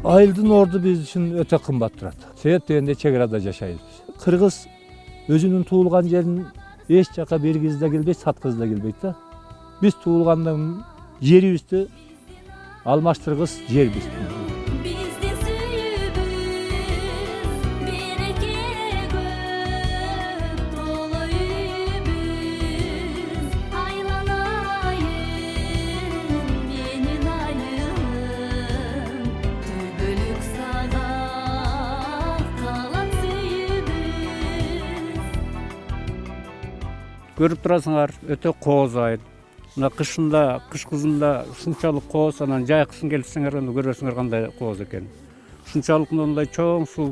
Айылдын орду биз үчүн өтө кымбат турат. Себеп дегенде чек арада жашайбыз. Кыргыз өзүнүн туулган жерин эч жака бергиз да келбейт, саткыз да келбейт да. Биз туулгандан жерибизди алмаштыргыс жер биз. Көрүп турасыңар, өтө кооз айыл. Мына кышында, кыш кызында ушунчалык кооз, анан жай кышын келсеңер анда көрөсүңөр кандай кооз экен. Ушунчалык мындай чоң суу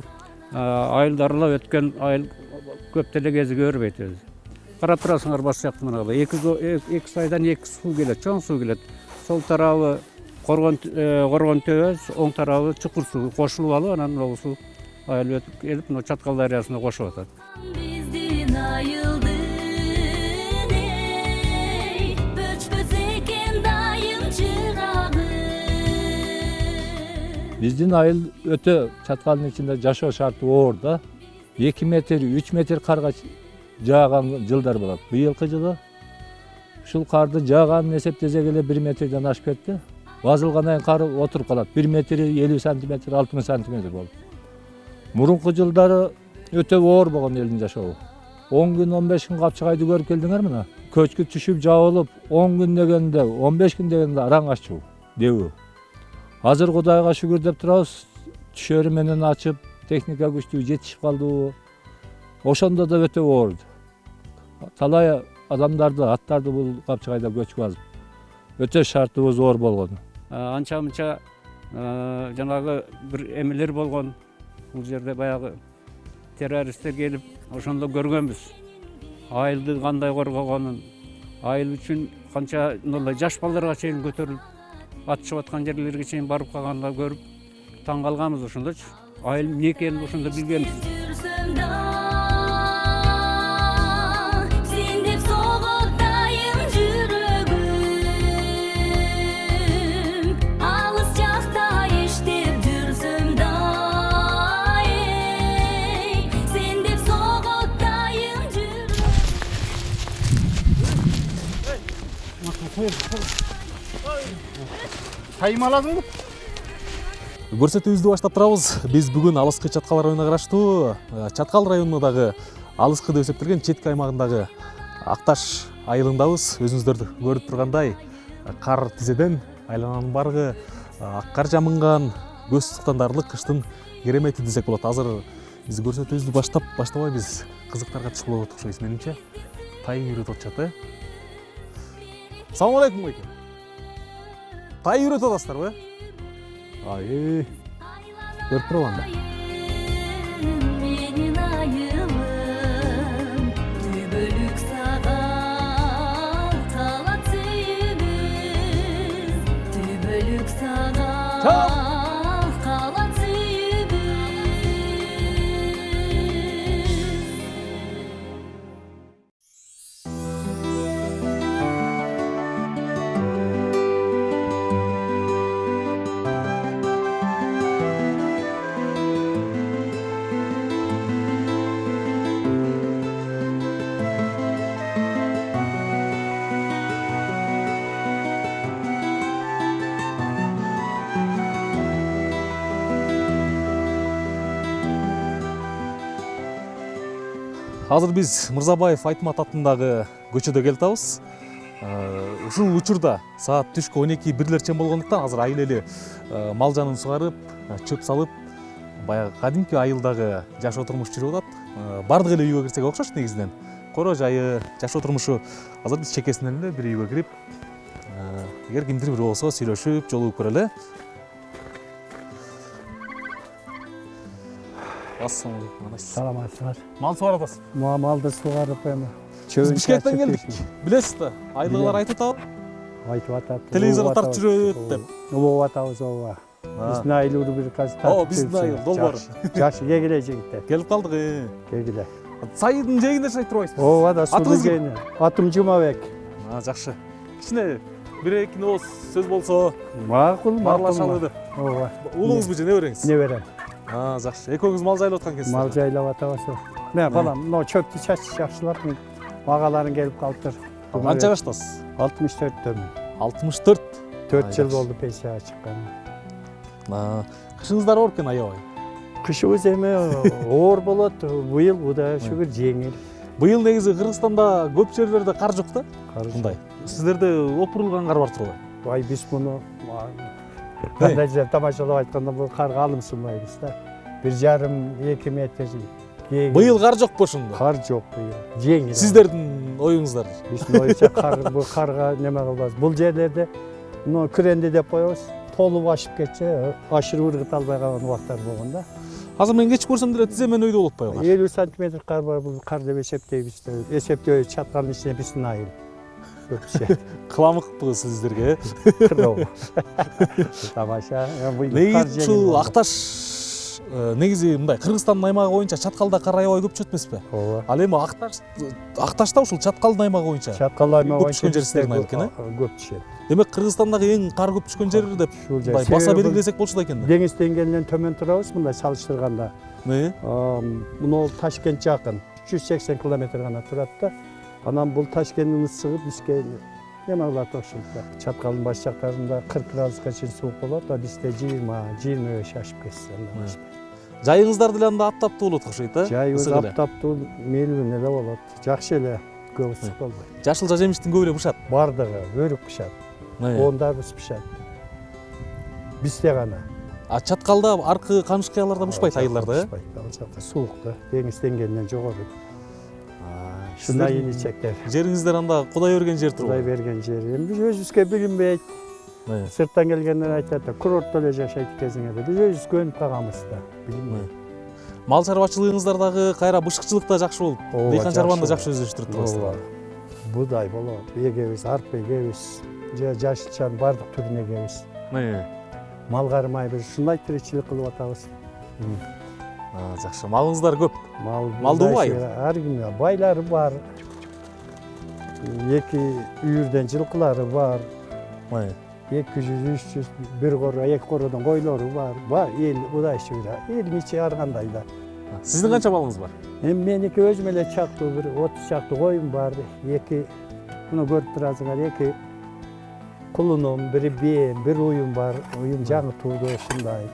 айылды аралап өткөн айыл көп деле кези көрбөйт өзү. Карап турасыңар баш жакты мынагы 2 сайдан 2 суу келет, чоң суу келет. Сол тарабы коргон төбө, оң тарабы чукур суу кошулуп алып, анан могу суу айыл өтүп келип, мына Чаткал дарыясына кошуп атат. Биздин айыл өтө Чаткалдын ичинде жашоо шарты оор да. 2 метр, 3 метр карга жааган жылдар болот. Быйылкы жылы ушул карды жааганын эсептесек эле 1 метрден ашып кетти. Базылгандан кийин кар отуруп калат. 1 метр 50 сантиметр, 60 сантиметр болду. Мурунку жылдары өтө оор болгон элдин жашообу. 10 күн, 15 күн капчыгайды көрүп келдиңер мына. Көчкү түшүп жабылып, 10 күн дегенде, 15 күн дегенде араң ачуу, дебүү. Азыр Кудайга шүгүр деп турабыз. Түшөрү менен ачып, техника күчтүү жетишип калдыбы. Ошондо да өтө оор. Талай адамдарды, аттарды бул капчыгайда көчкүп алып, өтө шартыбыз оор болгон. Анча-мынча жанагы бир эмелер болгон. Бул жерде баягы террористтер келип, ошондо көргөнбүз. Айылды кандай коргогонун, айыл үчүн канча мындай жаш балдарга чейин көтөрүлүп атышып аткан жерлерге чейин барып калганды көрүп таң калганбыз ошондочу. Айыл эмне экенин ошондо билгенбиз. Таймаладыңбы? Көрсөтүүбүздү баштап турабыз. Биз бүгүн алыскы Чаткал районуна караштуу Чаткал районундагы алыскы деп эсептелген четки аймагындагы Акташ айылындабыз. Өзүңүздөр көрүп тургандай, кар тизеден айлананын барлыгы ак кар жамынган, көз суктандарлык кыштын керемети десек болот. Азыр биз көрсөтүүбүздү баштабайбыз. Кызыктарга түшүп болот окшойбуз менимче. Тай үйрөтүп атышат. Салам алейкум байке. Тай үйрөтүп атасыздарбы? Көрүп турам анда. Азыр биз Мырзабаев Айтмат атындагы көчөдө келип атабыз. Ушул учурда саат түшкү 12:01 чейин болгондуктан азыр айыл эли мал жанын сугарып, чөп салып, баягы кадимки айылдагы жашоо турмуш жүрүп атат. Бардык эле үйгө кирсек окшош негизинен. Коро жайы, жашоо турмушу. Азыр биз чекесинен эле бир үйгө кирип, эгер кимдир бир болсо сүйлөшүп, жолугуп көрөлү. Ассалаумалейкум. Саламатсыздар. Мал сугарып атасыз? Малды сугарып эми. Биз Бишкектен келдик. Билесиз да, айылдагылар айтып атабы? Айтып атат. Телевизорго тартып жүрөт деп. Улуп атабыз ооба. Биздин айыл рубрикасы тартып. Ооба, биздин айыл долбоор. Жакшы кегиле жигиттер. Келип калдык. Кегиле. Сайдын жээгинде жашайт турбайсызбы? Ооба да, сулуу жээгинде. Атым Жумабек. Жакшы. Кичине бир эки ооз сөз болсо Макул, барлашалы деп. Ооба. Уулуңузбу же небереңиз? Неберем. Жакшы. Экөөңүз мал жайлап аткан экенсиз. Мал жайлап атабыз. Мен балам, мына чөптү жакшылап агаларың келип калыптыр. Канча жаштасыз? 64-төмүн. 64. 4 жыл жакшы. болду пенсияга чыкканыма. Кышыңыздар оор экен аябай. Кышыбыз эми оор болот. Быйыл Кудайга шүгүр жеңил. Быйыл негизи Кыргызстанда көп жерлерде кар жок да? Мындай. Сиздерде опурулган кар бар турбайбы? Вай биз муну кандай жер тамашалап айтканда бул карга алымсынбайбыз да. 1,5-2 метр. Быйыл кар жок бошунда. Кар жок быйыл. Жеңил. Сиздердин оюңуздар. Биздин оюнча бул карга неме кылбайбыз. Бул жерлерде мына күренди деп коебуз. Толуп ашып кетсе, ашырып ыргыта албай калган убактар болгон да. Азыр мен кечип көрсөм деле тиземен өйдө болуп атпайбы? 50 сантиметр кар бар, бул кар деп эсептейбиз. Эсептөө чатканын ичине биздин айыл. Көпчө. Кыламыкпы сиздерге? Кыроо. Тамаша. Неги ушул Акташ негизи мындай Кыргызстандын аймагы боюнча Чаткалда кар аябай көп түшөт эмеспи? Ооба. Ал эми Акташта ушул Чаткалдын аймагы боюнча Чаткал аймагы боюнча түшкөн жер сиздердин айыл экен, көп түшөт. Демек Кыргызстандагы эң кар көп түшкөн жер деп мындай баса белгилесек болчу экен да. Деңиз деңгээлинен төмөн турабыз мындай салыштырганда. Муну Ташкент жакын 380 км гана турат да. Анан бул Ташкенттин ысыгы бизге неме кылат ошентип. Чаткалдын баш жактарында 40 градуска чейин суук болот, а бизде 20-25 ашып кетсе. Жайыңыздар деле анда аптаптуу болот окшойт, а? Жайыбыз аптаптуу мелүүн эле болот. Жакшы эле, көп ысык болбойт. Жашыл жемиштин көбү эле бышат. Бардыгы өрүк бышат. Оондарыбыз бышат. Бизде гана. А Чаткалда аркы камыш кыяларда бушпайт айылдарда, э? Бушпайт. Ал жакта суук да, деңиз деңгээлинен жогору. Шундай иличектер. Жериңиздер анда Кудай берген жер турбу? Кудай берген жер. Эми биз өзүбүзгө билинбейт. Сырттан келгендер айтат да, курортто эле жашайт экенсиңер. Биз өзүбүз көнүп калганбыз да, билинбейт. Мал чарбачылыгыңыздар дагы кайра бышыкчылык да жакшы болуп, дыйкан чарбаны да жакшы өздөштүрүп турасыздар. Будай болот, эгебиз, арпа эгебиз, жашылчанын бардык түрүн эгебиз. Мал кармайбыз, ушундай тиричилик кылып атабыз. Жакшы. Малыңыздар көп. Малдуу бай. Ар күнү байлары бар. 2 үйүрдөн жылкылары бар. 200-300 бир коро, 2 кородон койлору бар. Бар, эл Кудай шүгүр. Элдин ичи ар кандай да. Сиздин канча малыңыз бар? Эми меники өзүм эле чактуу бир 30 чактуу коюм бар. 2 муну көрүп турасыңар, 2 кулунум, бир бээм, бир уюм бар. Уюм жаңы тууду ушундай.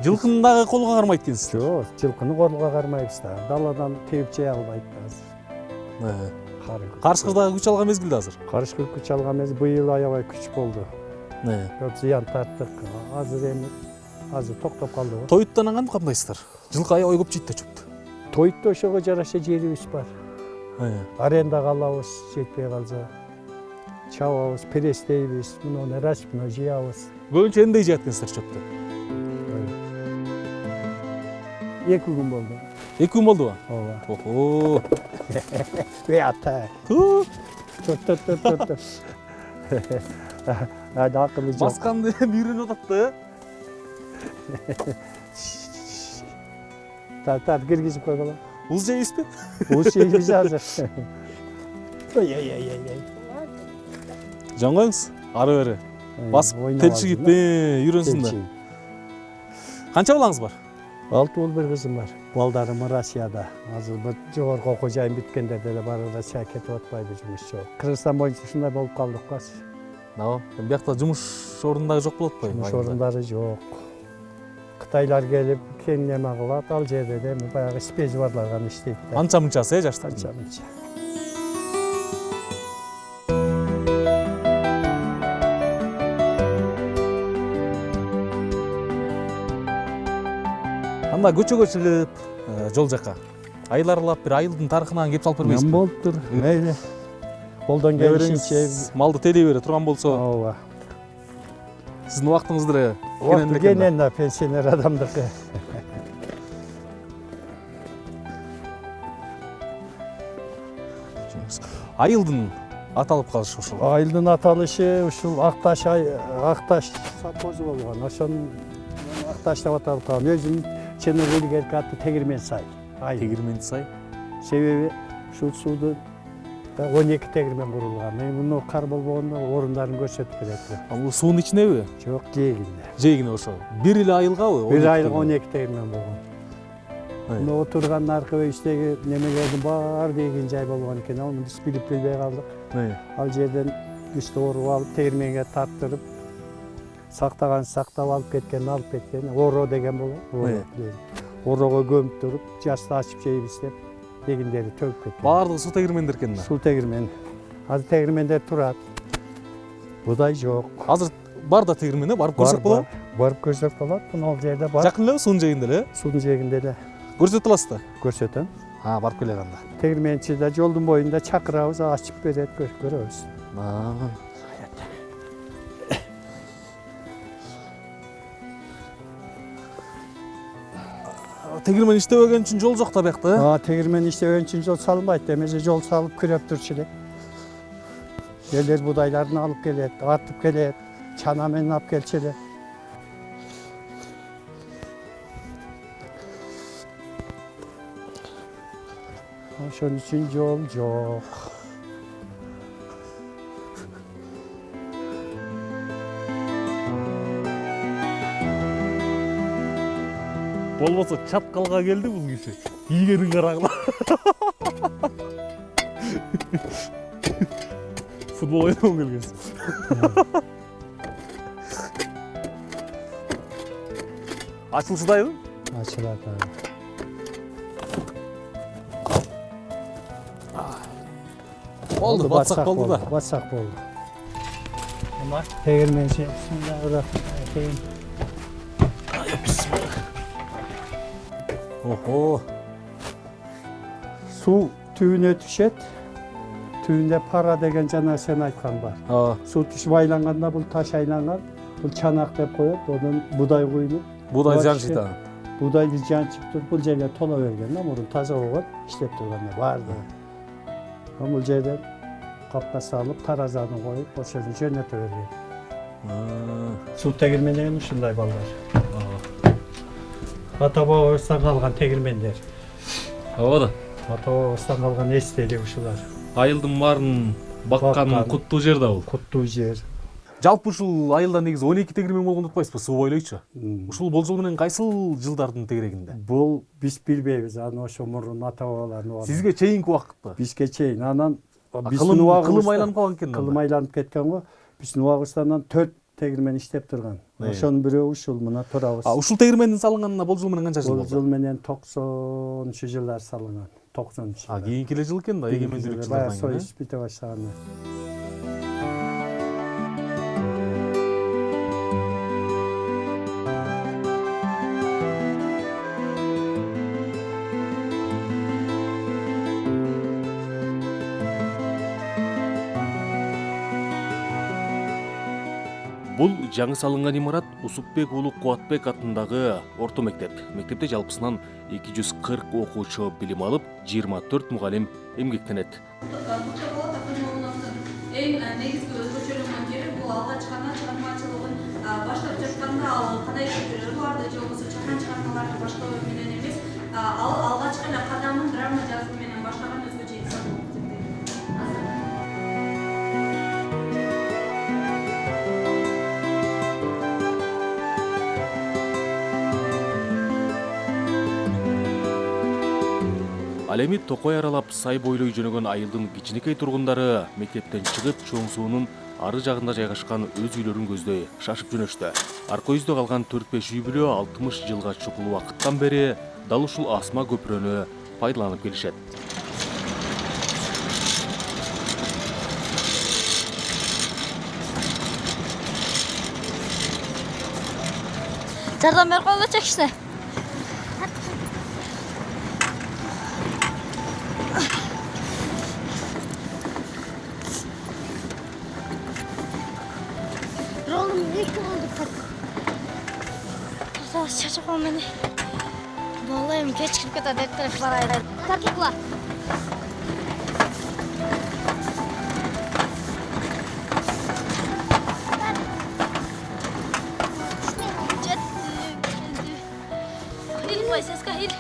Жылкыны дагы колго кармайт экенсиз. Жок, жылкыны колго кармайбыз да. Даладан тебип жей албайт азыр. Карышкыр дагы күч алган мезгилде азыр. Карышкыр күч алган эмес, быйыл аябай күч болду. Көп зыян тарттык. Азыр токтоп калды. Тоюттан кандайсыздар? Жылкы аябай көп жейт да чөптү. Тойтто ошого жараша жерибиз бар. Арендага алабыз, жетпей калса. Чабабыз, престейбиз, муну распно жыябыз. Көбүнчө эмне жейт экенсиздер чөптү? 2 күн болду. 2 күн болдубу? Ооба. Охо. ата. Тот. Ада акылы жок. Басканды үйрөнүп атат да. Тар киргизип кой балам. Уз жейсизби? Уз жейбиз азыр. Жаңгоңуз ары бери. Басып телчигип үйрөнсүн да. Канча балаңыз бар? 6 уул бир кызым бар. Балдарым Россияда. Азыр бир жогорку окуу жайын бүткөндөр деле баары Россияга кетип атпайбы жумуш жок. Кыргызстан боюнча ушундай болуп калдык го. Эми биякта жумуш орундары жок болот атпайбы? Жумуш орундары жок. Кытайлар келип кең неме кылат, ал жерде де баягы спези барлар гана иштейт да. Анча мынчасы, жаштар? Анча мынча. Анда көчөгө чыгып, жол жака айыл аралап бир айылдын тарыхынан кеп салып бербейсизби? Болуптур. Мейли. Колдон келишинче малды тейлей бере турган болсо. Ооба. Сиздин убактыңыз деле кенен да пенсионер адамдыкы. Айылдын аталып калышы ушул. Айылдын аталышы ушул Акташ совхозу болгон. Ошонун Акташ деп аталып калган. Өзүнүн чыныгы илгерки аты Тегирмен сай. Тегирмен сай. Себеби ушул сууду 12 тегирмен курулган. Муну кар болбогондо орундарын көрсөтүп берет. Бул суунун ичинеби? Жок, жээгинде. Жээгине ошо. Бир эле айылгабы? Бир айыл 12 тегирмен болгон. Мына отурган аркы бейиштеги немелердин баары эгин жай болгон экен. Аны биз билип билбей калдык. Ал жерден күчтү оруп алып, тегирменге тарттырып, сактаган сактап алып кеткен. Оро деген болот. Орого көмүп туруп, жасты ачып жейбиз деп эгиндери төгүп кеткен. Баардыгы суу тегирмендер экен да. Суу тегирмен. Азыр тегирмендер турат. Будай жок. Азыр бар да тегирмен, барып көрсөк болобу? Барып көрсөк болот. Мына жерде бар. Жакын эле суунун жээгинде эле? Суунун жээгинде эле. Көрсөтө аласыз да? Көрсөтөм. Барып келе анда. Тегирменчи да жолдун боюнда чакырабыз, ачып берет, көрөбүз. Тегирмен иштебеген үчүн жол жок да биякта? Тегирмен иштебеген үчүн жол салынбайт. Эмесе жол салып күрөп турчу элек. Элдер будайларын алып келет, артып келет, чана менен алып келчү эле. Ошон үчүн жол жок. Болбосо чаткалга келди бул киши. Ийгерин карагыла. Футбол ойногон келгенсиз. Ачылышдайбы? Ачылат. Болду, батсак болду да. Батсак болду. Ама тегирменчи сындагы экен. Охо. Суу түбүнө түшөт. Түбүндө пара деген жана сен айткан бар. Суу түшүп айланганда бул таш айланган, бул чанак деп коет, одан будай куюлуп. Будай жанчыйт. Будайды жанчып туруп бул жерге тола берген да, мурун таза болгон, иштеп турганда баардыгы. Бул жерден капка салып, таразаны коюп, ошону жөнөтө берген. Суу тегирмен деген ушундай балдар. Ата-бабабыздан калган тегирмендер. Ооба. Ата-бабабыздан калган эстелик ушулар. Айылдын баарын баккан куттуу жер да бул. Куттуу жер. Жалпы ушул айылда негизи 12 тегирмен болгон деп атпайсызбы, суу бойлойчу? Ушул болжол менен кайсыл жылдардын тегерегинде? Бул биз билбейбиз, аны ошо мурун ата-бабалардын. Сизге чейинки убакытта? Бизге чейин. Анан кылым айланып калган экен да. Кылым айланып кеткен го. Биздин убагыбыздан 4 тегирмен иштеп турган. Ошонун бирөө ушул мына турабыз. Ушул тегирмендин салынганына болжол менен канча жыл болду? Болжол менен 90 жылдар салынган. 90. Кийинки эле жыл экен да, эгемендүүлүк жылдарынан кийин. Союз бите баштаганда. Бул жаңы салынган имарат Усупбек уулу Кубатбек атындагы орто мектеп. Мектепте жалпысынан 240 окуучу билим алып, 24 мугалим эмгектенет. Эң негизги өзгөчөлөнгөн жери бул алгач гана чыгармачылыгын баштап жатканда ал кандай жырларды же болбосо чакан чыгармаларды баштоо менен эмес, алгач гана кадамын драма жазуу менен баштаган өзгөчө инсан болуп эсептейт. Ал эми Токой аралап сай бойлой жөнөгөн айылдын кичинекей тургундары мектептен чыгып, чоң суунун ары жагында жайгашкан өз үйлөрүн көздөй шашып жөнөштү. Арка өздө калган 4-5 үй бүлө 60 жылга чукул убакыттан бери дал ушул асма көпүрөнү пайдаланып келишет. Жардам берип койгучу кичине. Çocuk beni. Vallahi geçirip kadar dettirip parayla. Takipla. Kahil boy ses kahil.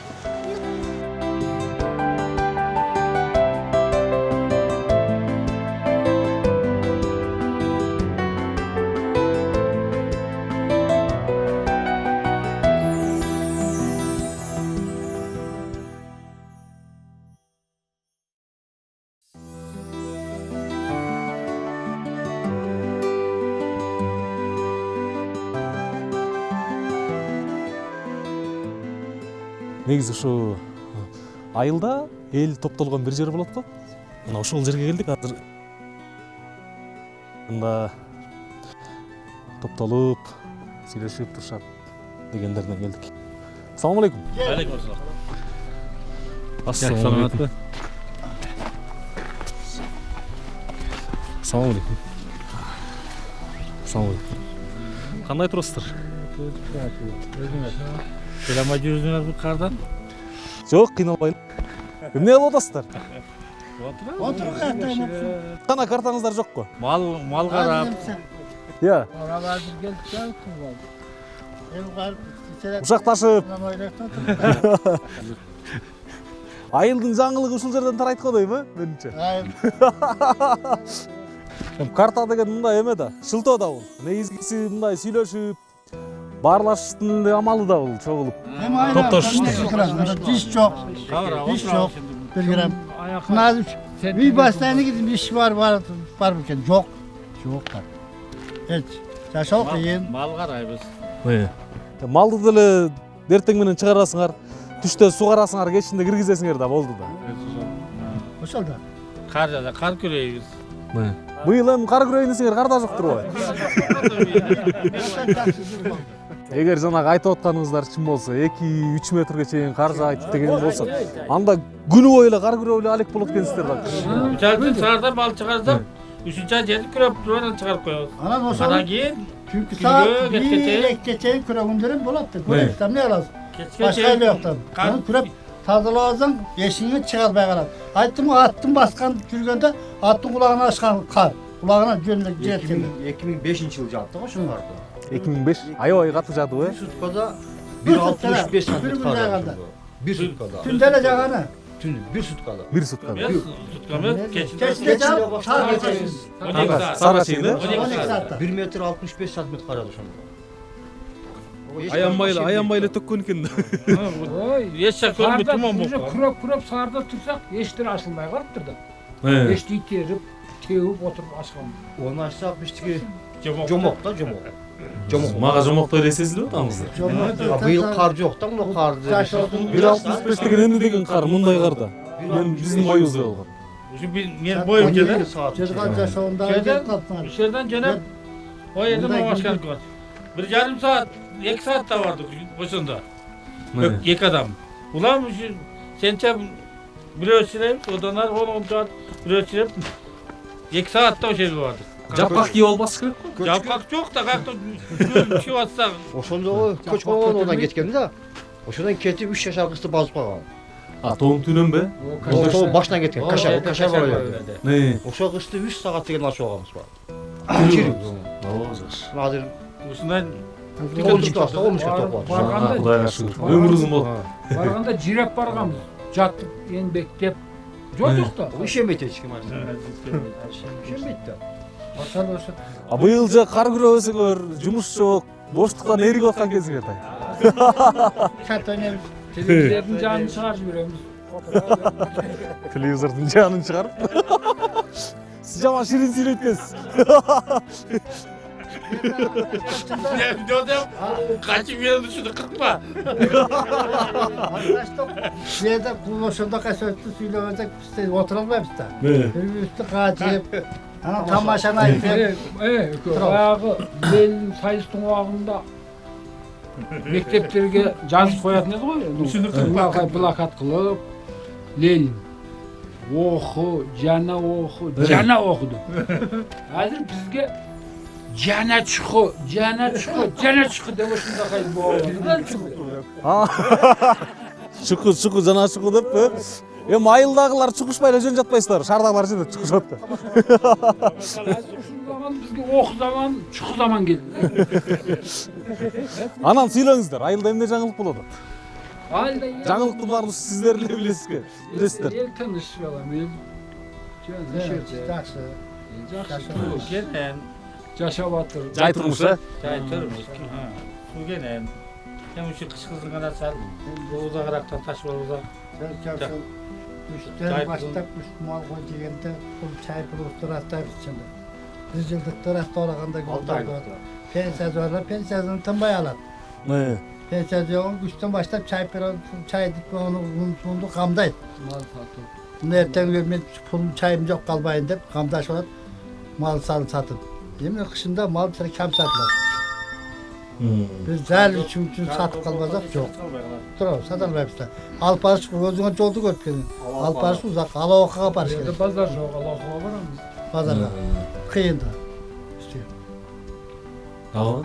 негизи ушу айылда эл топтолгон бир жер болот го. Мына ошол жерге келдик азыр. Мында топтолуп, сүйлөшүп турушат дегендерден келдик. Assalomu alaykum. Алейкум ассалам. Assalomu alaykum. Assalomu alaykum. Assalomu alaykum. Кандай турасыздар? Селама жүрүзүңөр бул кардан. Жок, кыйналбайлы. Эмне кылып атасыздар? Кана картаңыздар жокко? Мал карап. Иә. Ушак ташып. Айылдын жаңылыгы ушул жерден тарайт го дейм, менимче. Карта деген мындай эме да, шылтоо да бул. Негизгиси мындай сүйлөшүп, баарлашыштын эле амалы да бул, чогулуп. Топтошушту. Diş çok. Diş çok. Bir gram. Nazım. Bir bastane gidin iş var mıken? Yok. Yok var. Hiç. Şaşalık yiyin. Мал карайбыз. Малды деле эртең менен чыгарасыңар, түштө сугарасыңар, кечинде киргизесиңер да болду да. Ошол да. Карда кар күрөйбүз. Быйыл эми кар күрөйүн десеңер кар да жок турбайбы? Эгер жанагы айтып атканыңыздар чын болсо, 2-3 метрге чейин кар жаайт деген болсо, анда күнү бою эле кар күрөп эле алек болот экенсиздер да. Үчөүдөн саарда мал чыгарсак, 3-ай жетип күрөп туруп чыгарып коебуз. Анан ошол. Анан кийин Çünkü saat 1'e geçeyim küreğindirin bulattı. Küreğin ne lazım? Başka ile yoktan. Kürek tazalazın yeşini çıkarmaya karar. Attım baskan kürgende attım kulağına açkan kar. Kulağına cümle cihetken. 2005 yıl yaptık o şunu vardı. 2005 ayo katı jadı Bir sutkada 1.65 santim kar yaptı. Bir sutkada. Tündele cağana. Tünü bir sutkada. Bir sutkada. Tutkamız Keçinde cağ sağ geçeceğiz. Sara çeydi. 12 saatte. 1 metre 65 santim kar yaptı şunda. Аянбайлы төккөн экен. Ешче көрмөй туман Уже болуп. күрөп саарда турсак, эштер ашылмай калыптыр да. Эшти итерип, теуіп отуруп ашкан. Onu açsak biztiki jomok da jomok. Jomok. Мага жомоктой элесесизби атаңызды? Быйыл кар жок да, мына карды. 1.65 деген эмне деген кар, мындай карда. Мен биздин боюбуздай болгон. Ушу мен боюм келе. Çocuklar yaşağında Üşerden jönөp, o yerden o başkanlık var. 1,5 saat, 2 saat da vardı boşunda. 2 adam. Ulan şu sençe bir ölçüleyip, odanlar 10 saat bir ölçüleyip 2 saatte o şey vardı. Жапак кийип албас керек го. Yapmak çok da kalktı düşüp atsak. Ошондо көч болгон одан кеткен да. Ошондон кетип 3 жашар кызды базып калган. Тоң түнөнбү? Ошол башынан кеткен. Кашар бар эле. Ne? Ошол кызды 3 саат деген ашып алганбыз бар. Азыр Ушундан 10 класста 10 топ бар. Барганда, Кудайга шүгүр. Өмүр узун болот. барганда жиреп барганбыз. Жатып, энбектеп. Жок да. Ишенбейт эч ким аны. Ишенбейт да. Быйыл же кар күрөбөсүңөр, жумуш жок, боштуктан эрип аткан кезиңер тай. Kart oynayalım. Телевизордун жанын чыгарып жиберемиз. Телевизордун жанын чыгарып. Сиз жаман ширин сүйлөйт экенсиз. kaçıp yerin dışında kırpma. Arkadaşlar şeyde kullaşında kaçırttı söylemezsek biz oturalmayız da. Bir üstü kaçıp tamaşana ayıp. Баягы Ленин сайыстын убагында мектептерге жазып коятын эди го. Ушуну кырпак плакат кылып Ленин оку, жана окуду. Азыр бизге жана чыкы деп ушундакай болду. Чуку жана чуку деп. Эми айылдагылар чукушпай эле жөн жатпайсыздар, шаардагылар жөнөп чукушат да. Бизге оку заман, чуку заман келди. Анан сүйлөңүздөр, айылда эмне жаңылык болот? Айылда Жаңылыктын баарын сиздер эле билесизби? Билесиздер. эл тыныч балам, эл Gelen, жашап атыр. Жай турмуш, э? çay turmuş. Su gelen. Hem şu kış kızın kadar sal. Bu uzakraktan taş var uzak. Üstten başlayıp üst mal koy degende bu çay pulu taraftar içinde. 100 yıllık tarafta olaganda Altı ay. pensiyası varlar, pensiyasını tınbay alır. Pensiyon güçten başlayıp çay edip onu sundu kamdaydı. Bunu erten görmeyin, pulum çayım yok kalmayın deyip kamdaş olarak mal satıp. Yemin kışında mal bir kam sattılar. Biz zəl üçün satıp kalmazsak yok. Dur, satalım hepsi. Alparış gözüne yoldu gördük. Alparış uzak, Alavoka'ya barış Yerde geldi. pazar yok, Allah'a var mı? Pazarda. Kıyında. İşte. Tamam.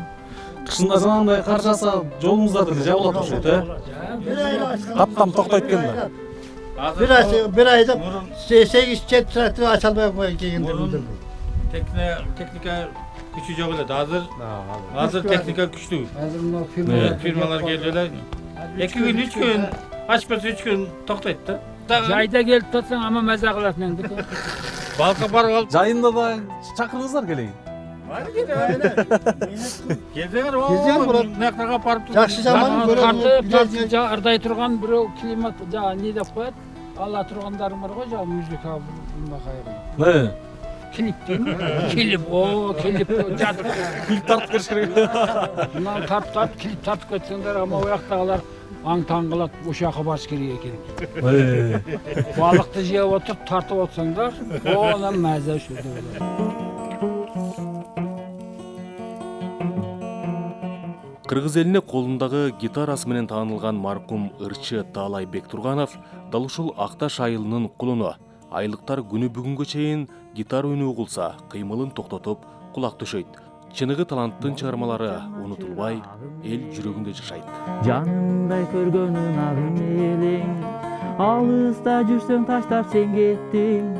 Кышында жанагындай кар жаса жолуңуздарды эле жабылат окшойт, э? Каттам токтойт экен да. Bir ayda 8-7 saatini açalmaya giyindim. Teknika gücü yok öyle. Hazır teknika güçlü. Hazır bunlar Firmalar geliyorlar. 2 gün, 3 gün, açması 3 gün toktaydı. Жайда келип татсаң ама маза кылат мендики. Балка барып алып. Жайында да чакырыңыздар келейин. Gezdiler Geziyor o. Murat. Nektarga barıp. Жақсы жаман көрөм. Ырдай турган бирөө климат не деп коет. Алла тургандарың бар го жа музыка буна кайры. Клип дейм. Клип, о, клип жатып. Клип тартып бериш керек. Мына тартып клип тартып кетсеңдер ама ояктагылар аң таң кылат, ошол жака барыш керек экен. Балыкты жеп отуруп тартып отсаңдар, оона маза ушул. Кыргыз элине колундагы гитарасы менен таанылган маркум ырчы Таалай Бектурганов дал ушул Акташ айылынын кулуну. Айлыктар күнү бүгүнгө чейин гитара үнү угулса, кыймылын токтотуп, кулак төшөйт. Чыныгы таланттын чыгармалары унутулбай, эл жүрөгүндө жашайт. Жанымдай көргөнүн агым элең, алыста жүрсөң таштап сен кеттиң.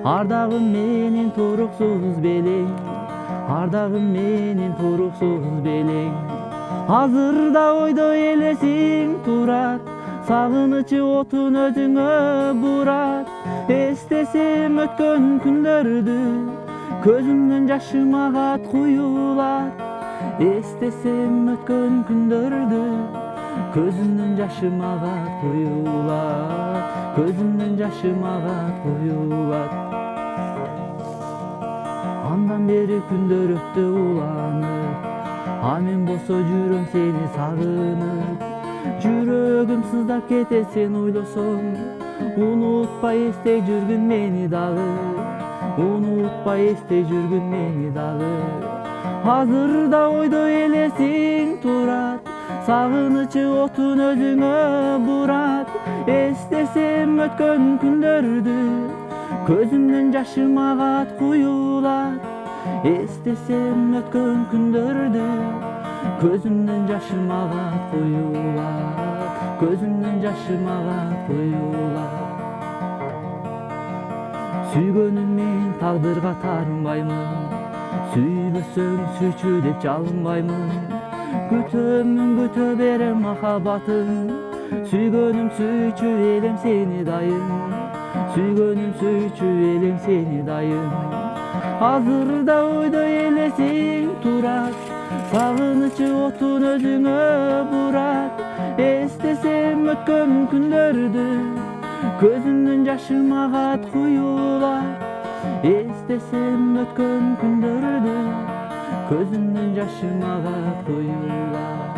Ардагым менен туруксуз белең, ардагым менен туруксуз белең. Азырда ойдо элесиң турат, сагынычы отун өзүңө бурат. Эстесем өткөн күндөрдү, көзүмдөн жашым агат куюлат. Эстесем өткөн күндөрдү, көзүмдөн жашым агат куюлат. Көзүмдөн жашым агат куюлат. Андан бери күндөр өттү уланып, а мен болсо жүрөм сени сагынып. Жүрөгүм сыздап кетет сен ойлосоң, унутпай эстей жүргүн мени дагы. Унутпай эстей жүргүн мени дагы. Азырда ойдо элесиң турат, сагынычы отун өзүңө бурат. Эстесем өткөн күндөрдү, көзүмдөн жашым агат куюлат. Эстесем өткөн күндөрдү, көзүмдөн жашым агат куюлат. Көзүмдөн жашым агат куюлат. Сүйгөнүм мен тагдырга тарынбаймын, сүйбөсөң сүйчү деп жалынбаймын. Күтөмүн күтө берем махабатын, сүйгөнүм сүйчү элем сени дайым. Сүйгөнүм сүйчү элем сени дайым. Азырда ойдо элесиң турат, сагынычы отун өзүңө бурат. Эстесем өткөн күндөрдү, көзүмдөн жашым агат куюлат. Эстесем өткөн күндөрдү, көзүмдөн жашым агат куюлат.